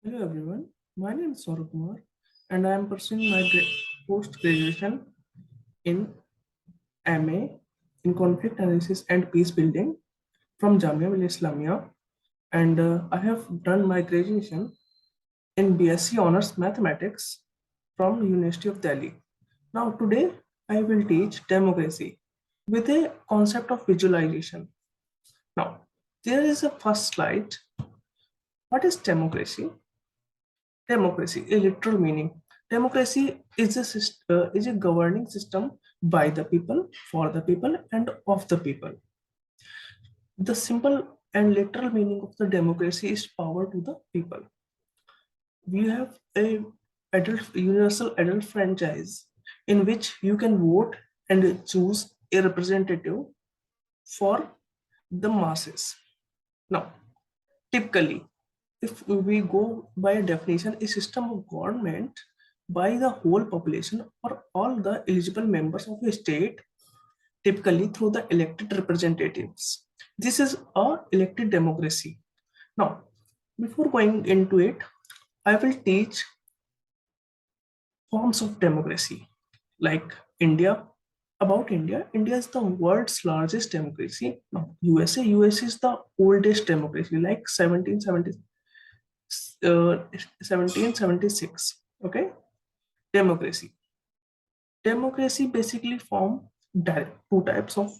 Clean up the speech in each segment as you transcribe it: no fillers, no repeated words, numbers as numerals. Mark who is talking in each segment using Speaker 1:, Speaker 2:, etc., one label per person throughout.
Speaker 1: Hello everyone, my name is Saurabh Kumar and I am pursuing my post-graduation in MA in Conflict Analysis and Peace Building from Jamia Millia Islamia, and I have done my graduation in BSc Honors Mathematics from University of Delhi. Now today I will teach democracy with a concept of visualization. Now there is a first slide. What is democracy? Democracy, a literal meaning. Democracy is is a governing system by the people, for the people, and of the people. The simple and literal meaning of the democracy is power to the people. We have a universal adult franchise in which you can vote and choose a representative for the masses. Now, typically, if we go by a definition, a system of government by the whole population or all the eligible members of a state, typically through the elected representatives. This is a elected democracy. Now, before going into it, I will teach forms of democracy like India. About India, India is the world's largest democracy. Now, USA is the oldest democracy, like 1776. Okay, democracy. Democracy basically form two types of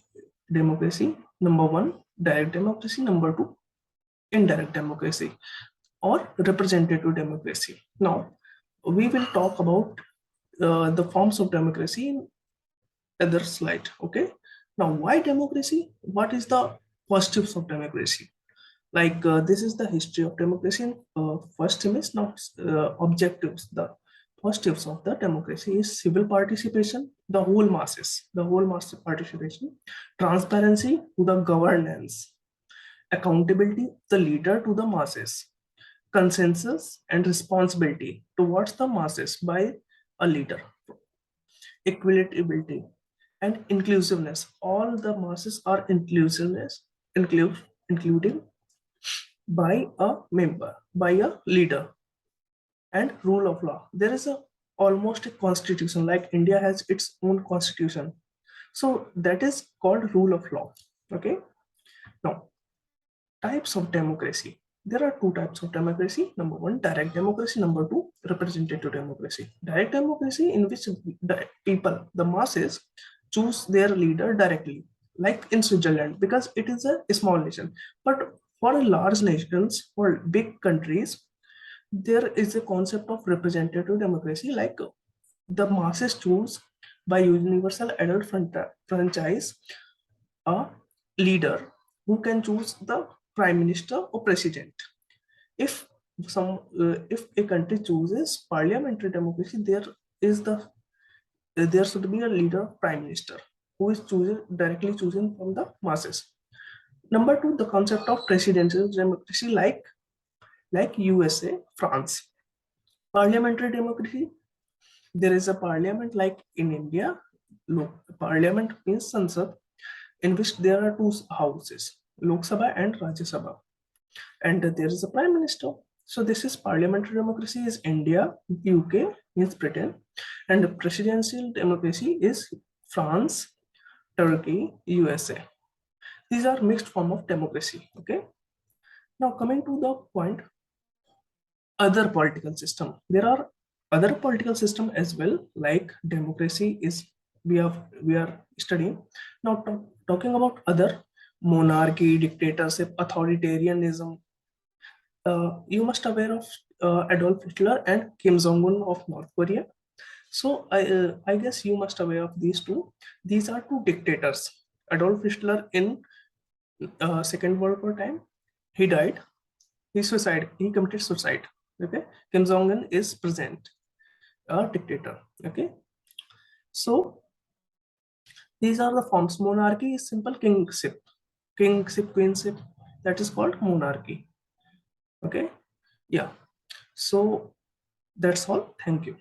Speaker 1: democracy. Number one, direct democracy. Number two, indirect democracy or representative democracy. Now, we will talk about the forms of democracy in other slide. Okay. Now, why democracy? What is the positives of democracy? Like this is the history of democracy. First image, now objectives. The positives of the democracy is civil participation, the whole mass participation, transparency to the governance, accountability the leader to the masses, consensus and responsibility towards the masses by a leader, equitability and inclusiveness. All the masses are including by a member, by a leader, and rule of law. There is a almost a constitution, like India has its own constitution. So that is called rule of law. Okay. Now, types of democracy. There are two types of democracy. Number one, direct democracy. Number two, representative democracy. Direct democracy, in which the people, the masses, choose their leader directly, like in Switzerland, because it is a small nation. But for large nations, for big countries, there is a concept of representative democracy, like the masses choose by universal adult franchise a leader who can choose the prime minister or president. If if a country chooses parliamentary democracy, there should be a leader prime minister who is directly chosen from the masses. Number two, the concept of presidential democracy, like USA, France. Parliamentary democracy, there is a parliament like in India. Look, parliament means Sansad, in which there are two houses, Lok Sabha and Rajya Sabha, and there is a prime minister. So this is parliamentary democracy is India, UK means Britain, and the presidential democracy is France, Turkey, USA. These are mixed form of democracy. Okay. Now coming to the point, other political system. There are other political system as well, like democracy is we are studying now. Talking about other, monarchy, dictatorship, authoritarianism. You must aware of Adolf Hitler and Kim Jong Un of North Korea. So I guess you must aware of these two. These are two dictators. Adolf Hitler in Second World War time, he died. He committed suicide. Okay. Kim Jong Un is present, a dictator. Okay. So these are the forms. Monarchy is simple kingship, queenship. That is called monarchy. Okay. Yeah. So that's all. Thank you.